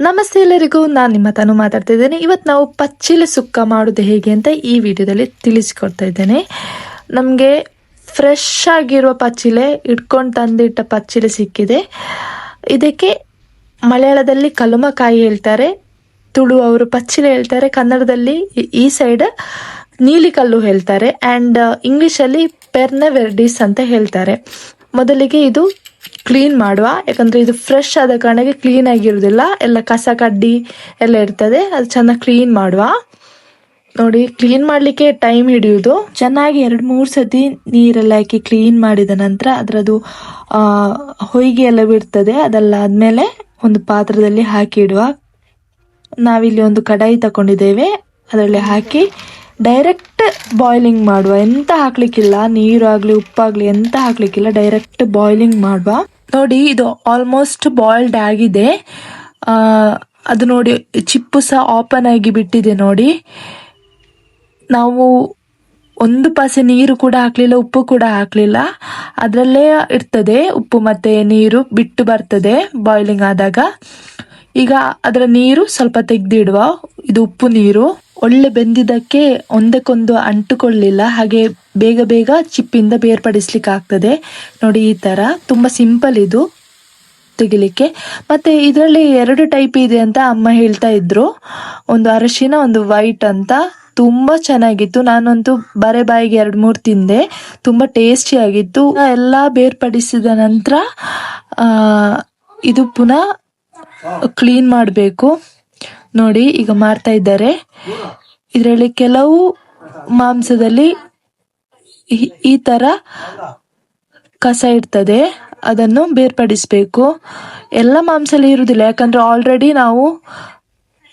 ನಮಸ್ತೆ ಎಲ್ಲರಿಗೂ, ನಾನು ನಿಮ್ಮ ತನು ಮಾತಾಡ್ತಾ ಇದ್ದೇನೆ. ಇವತ್ತು ನಾವು ಪಚ್ಚಿಲೆ ಸುಕ್ಕ ಮಾಡೋದು ಹೇಗೆ ಅಂತ ಈ ವಿಡಿಯೋದಲ್ಲಿ ತಿಳಿಸಿಕೊಡ್ತಾ ಇದ್ದೇನೆ. ನಮಗೆ ಫ್ರೆಶ್ ಆಗಿರುವ ಪಚ್ಚಿಲೆ ಇಟ್ಕೊಂಡು ತಂದಿಟ್ಟ ಪಚ್ಚಿಲೆ ಸಿಕ್ಕಿದೆ. ಇದಕ್ಕೆ ಮಲಯಾಳದಲ್ಲಿ ಕಲುಮಕಾಯಿ ಹೇಳ್ತಾರೆ, ತುಳು ಅವರು ಪಚ್ಚಿಲೆ ಹೇಳ್ತಾರೆ, ಕನ್ನಡದಲ್ಲಿ ಈ ಸೈಡ್ ನೀಲಿಕಲ್ಲು ಹೇಳ್ತಾರೆ, ಆ್ಯಂಡ್ ಇಂಗ್ಲೀಷಲ್ಲಿ ಪೆರ್ನೆ ವೆರ್ಡಿಸ್ ಅಂತ ಹೇಳ್ತಾರೆ. ಮೊದಲಿಗೆ ಇದು ಕ್ಲೀನ್ ಮಾಡುವ, ಯಾಕಂದರೆ ಇದು ಫ್ರೆಶ್ ಆದ ಕಾರಣಕ್ಕೆ ಕ್ಲೀನ್ ಆಗಿರೋದಿಲ್ಲ, ಎಲ್ಲ ಕಸ ಕಡ್ಡಿ ಎಲ್ಲ ಇರ್ತದೆ. ಅದು ಚೆನ್ನಾಗಿ ಕ್ಲೀನ್ ಮಾಡುವ. ನೋಡಿ, ಕ್ಲೀನ್ ಮಾಡಲಿಕ್ಕೆ ಟೈಮ್ ಹಿಡಿಯೋದು. ಚೆನ್ನಾಗಿ 2-3 ಸತಿ ನೀರೆಲ್ಲ ಹಾಕಿ ಕ್ಲೀನ್ ಮಾಡಿದ ನಂತರ ಅದರದ್ದು ಹೊಯ್ಗೆ ಎಲ್ಲ ಬಿಡ್ತದೆ. ಅದೆಲ್ಲ ಆದಮೇಲೆ ಒಂದು ಪಾತ್ರದಲ್ಲಿ ಹಾಕಿ ಇಡುವ. ನಾವಿಲ್ಲಿ ಒಂದು ಕಡಾಯಿ ತಗೊಂಡಿದ್ದೇವೆ, ಅದರಲ್ಲಿ ಹಾಕಿ ಡೈರೆಕ್ಟ್ ಬಾಯ್ಲಿಂಗ್ ಮಾಡುವ. ಎಂತ ಹಾಕ್ಲಿಕ್ಕಿಲ್ಲ, ನೀರು ಆಗಲಿ ಉಪ್ಪಾಗಲಿ ಎಂತ ಹಾಕ್ಲಿಕ್ಕಿಲ್ಲ, ಡೈರೆಕ್ಟ್ ಬಾಯ್ಲಿಂಗ್ ಮಾಡುವ. ನೋಡಿ, ಇದು ಆಲ್ಮೋಸ್ಟ್ ಬಾಯ್ಲ್ಡ್ ಆಗಿದೆ. ಅದು ನೋಡಿ, ಚಿಪ್ಪು ಸಹ ಓಪನ್ ಆಗಿ ಬಿಟ್ಟಿದೆ. ನೋಡಿ, ನಾವು 1% ನೀರು ಕೂಡ ಹಾಕಲಿಲ್ಲ, ಉಪ್ಪು ಕೂಡ ಹಾಕಲಿಲ್ಲ. ಅದರಲ್ಲೇ ಇರ್ತದೆ ಉಪ್ಪು ಮತ್ತು ನೀರು ಬಿಟ್ಟು ಬರ್ತದೆ ಬಾಯ್ಲಿಂಗ್ ಆದಾಗ. ಈಗ ಅದರ ನೀರು ಸ್ವಲ್ಪ ತೆಗೆದಿಡುವ. ಇದು ಉಪ್ಪು ನೀರು ಒಳ್ಳೆ ಬೆಂದಿದ್ದಕ್ಕೆ ಒಂದಕ್ಕೊಂದು ಅಂಟುಕೊಳ್ಳಿಲ್ಲ, ಹಾಗೆ ಬೇಗ ಬೇಗ ಚಿಪ್ಪಿಂದ ಬೇರ್ಪಡಿಸ್ಲಿಕ್ಕೆ ಆಗ್ತದೆ. ನೋಡಿ, ಈ ಥರ ತುಂಬ ಸಿಂಪಲ್ ಇದು ತೆಗಿಲಿಕ್ಕೆ. ಮತ್ತು ಇದರಲ್ಲಿ 2 ಟೈಪ್ ಇದೆ ಅಂತ ಅಮ್ಮ ಹೇಳ್ತಾ ಇದ್ರು, ಒಂದು ಅರಶಿನ, ಒಂದು ವೈಟ್ ಅಂತ. ತುಂಬ ಚೆನ್ನಾಗಿತ್ತು. ನಾನಂತೂ ಬರೆ ಬಾಯಿಗೆ 2-3 ತಿಂದೆ, ತುಂಬ ಟೇಸ್ಟಿ ಆಗಿತ್ತು. ಎಲ್ಲ ಬೇರ್ಪಡಿಸಿದ ನಂತರ ಇದು ಪುನಃ ಕ್ಲೀನ್ ಮಾಡಬೇಕು. ನೋಡಿ, ಈಗ ಮಾಡ್ತಾ ಇದ್ದಾರೆ. ಇದರಲ್ಲಿ ಕೆಲವು ಮಾಂಸದಲ್ಲಿ ಈ ಥರ ಕಸ ಇರ್ತದೆ, ಅದನ್ನು ಬೇರ್ಪಡಿಸಬೇಕು. ಎಲ್ಲ ಮಾಂಸದಲ್ಲಿ ಇರುವುದಿಲ್ಲ, ಯಾಕಂದರೆ ಆಲ್ರೆಡಿ ನಾವು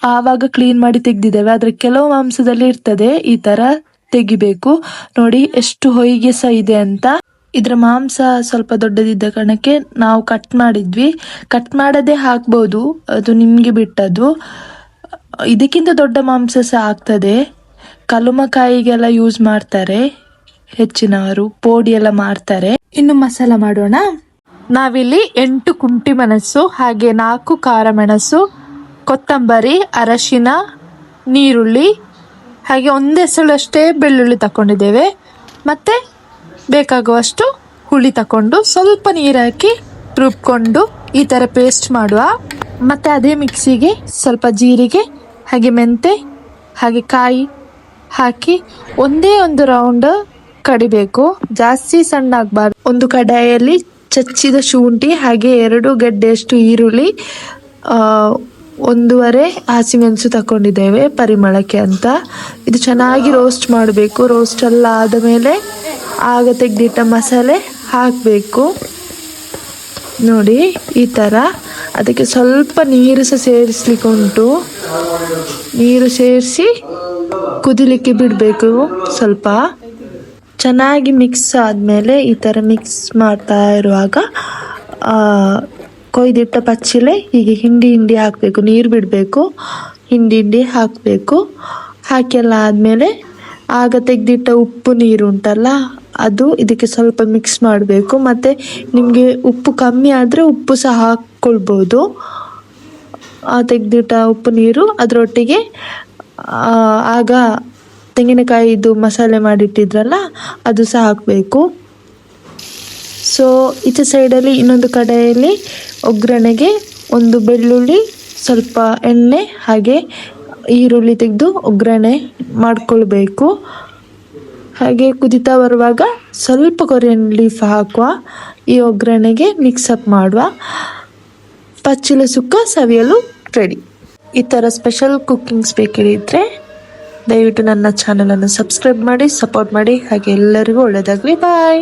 ಆವಾಗ ಕ್ಲೀನ್ ಮಾಡಿ ತೆಗೆದಿದ್ದೇವೆ. ಆದರೆ ಕೆಲವು ಮಾಂಸದಲ್ಲಿ ಇರ್ತದೆ, ಈ ಥರ ತೆಗಿಬೇಕು. ನೋಡಿ, ಎಷ್ಟು ಹೊಯ್ಗೆ ಸಹ ಇದೆ ಅಂತ. ಇದರ ಮಾಂಸ ಸ್ವಲ್ಪ ದೊಡ್ಡದಿದ್ದ ಕಾರಣಕ್ಕೆ ನಾವು ಕಟ್ ಮಾಡಿದ್ವಿ. ಕಟ್ ಮಾಡದೆ ಹಾಕ್ಬೋದು, ಅದು ನಿಮಗೆ ಬಿಟ್ಟದ್ದು. ಇದಕ್ಕಿಂತ ದೊಡ್ಡ ಮಾಂಸ ಸಹ ಆಗ್ತದೆ. ಕಲುಮಕಾಯಿಗೆಲ್ಲ ಯೂಸ್ ಮಾಡ್ತಾರೆ ಹೆಚ್ಚಿನವರು, ಪೋಡಿ ಎಲ್ಲ ಮಾಡ್ತಾರೆ. ಇನ್ನು ಮಸಾಲ ಮಾಡೋಣ. ನಾವಿಲ್ಲಿ 8 ಕುಂಟಿ ಮೆಣಸು, ಹಾಗೆ 4 ಖಾರ ಮೆಣಸು, ಕೊತ್ತಂಬರಿ, ಅರಶಿನ, ನೀರುಳ್ಳಿ, ಹಾಗೆ 1 ಎಸಳಷ್ಟೇ ಬೆಳ್ಳುಳ್ಳಿ ತಗೊಂಡಿದ್ದೇವೆ. ಮತ್ತು ಬೇಕಾಗುವಷ್ಟು ಹುಳಿ ತಗೊಂಡು ಸ್ವಲ್ಪ ನೀರು ಹಾಕಿ ರುಬ್ಕೊಂಡು ಈ ಥರ ಪೇಸ್ಟ್ ಮಾಡುವ. ಮತ್ತು ಅದೇ ಮಿಕ್ಸಿಗೆ ಸ್ವಲ್ಪ ಜೀರಿಗೆ, ಹಾಗೆ ಮೆಂತೆ, ಹಾಗೆ ಕಾಯಿ ಹಾಕಿ ಒಂದೇ ಒಂದು ರೌಂಡ್ ಕಡಿಬೇಕು, ಜಾಸ್ತಿ ಸಣ್ಣ ಆಗಬಾರ್ದು. ಒಂದು ಕಡಾಯಿಯಲ್ಲಿ ಚಚ್ಚಿದ ಶುಂಠಿ, ಹಾಗೆ 2 ಗಡ್ಡೆಯಷ್ಟು ಈರುಳ್ಳಿ, 1.5 ಹಸಿಮೆಣಸು ತಗೊಂಡಿದ್ದೇವೆ ಪರಿಮಳಕ್ಕೆ ಅಂತ. ಇದು ಚೆನ್ನಾಗಿ ರೋಸ್ಟ್ ಮಾಡಬೇಕು. ರೋಸ್ಟ್ ಎಲ್ಲ ಆದ ಮೇಲೆ ಆಗ ತೆಗೆದಿಟ್ಟ ಮಸಾಲೆ ಹಾಕಬೇಕು. ನೋಡಿ, ಈ ಥರ. ಅದಕ್ಕೆ ಸ್ವಲ್ಪ ನೀರು ಸಹ ಸೇರಿಸ್ಲಿಕ್ಕೆ ಉಂಟು. ನೀರು ಸೇರಿಸಿ ಕುದಿಲಿಕ್ಕೆ ಬಿಡಬೇಕು. ಸ್ವಲ್ಪ ಚೆನ್ನಾಗಿ ಮಿಕ್ಸ್ ಆದಮೇಲೆ ಈ ಥರ ಮಿಕ್ಸ್ ಮಾಡ್ತಾ ಇರುವಾಗ ಕೊಯ್ದಿಟ್ಟ ಪಚ್ಚಿಲೆ ಹೀಗೆ ಹಿಂಡಿ ಹಾಕಬೇಕು. ನೀರು ಬಿಡಬೇಕು, ಹಿಂಡಿ ಹಾಕಬೇಕು. ಹಾಕೆಲ್ಲ ಆದಮೇಲೆ ಆಗ ತೆಗೆದಿಟ್ಟ ಉಪ್ಪು ನೀರು ಉಂಟಲ್ಲ, ಅದು ಇದಕ್ಕೆ ಸ್ವಲ್ಪ ಮಿಕ್ಸ್ ಮಾಡಬೇಕು. ಮತ್ತು ನಿಮಗೆ ಉಪ್ಪು ಕಮ್ಮಿ ಆದರೆ ಉಪ್ಪು ಸಹ ಹಾಕ್ಕೊಳ್ಬೋದು. ತೆಗೆದಿಟ್ಟ ಉಪ್ಪು ನೀರು ಅದರೊಟ್ಟಿಗೆ ಆಗ ತೆಂಗಿನಕಾಯಿದು ಮಸಾಲೆ ಮಾಡಿಟ್ಟಿದ್ರಲ್ಲ ಅದು ಸಹ ಹಾಕಬೇಕು. ಸೊ ಈಚೆ ಸೈಡಲ್ಲಿ ಇನ್ನೊಂದು ಕಡಾಯಿಯಲ್ಲಿ ಒಗ್ಗರಣೆಗೆ 1 ಬೆಳ್ಳುಳ್ಳಿ, ಸ್ವಲ್ಪ ಎಣ್ಣೆ, ಹಾಗೆ ಈರುಳ್ಳಿ ತೆಗೆದು ಒಗ್ಗರಣೆ ಮಾಡಿಕೊಳ್ಬೇಕು. ಹಾಗೆ ಕುದಿತಾ ಬರುವಾಗ ಸ್ವಲ್ಪ ಕೊರಿಯನ್ ಲೀಫ್ ಹಾಕುವ. ಈ ಒಗ್ಗರಣೆಗೆ ಮಿಕ್ಸಪ್ ಮಾಡುವ. ಪಚ್ಚಿಲೆ ಸುಕ್ಕ ಸವಿಯಲು ರೆಡಿ. ಈ ಥರ ಸ್ಪೆಷಲ್ ಕುಕ್ಕಿಂಗ್ಸ್ ಬೇಕಿದ್ರೆ ದಯವಿಟ್ಟು ನನ್ನ ಚಾನಲನ್ನು ಸಬ್ಸ್ಕ್ರೈಬ್ ಮಾಡಿ, ಸಪೋರ್ಟ್ ಮಾಡಿ. ಹಾಗೆ ಎಲ್ಲರಿಗೂ ಒಳ್ಳೆಯದಾಗಲಿ. ಬಾಯ್.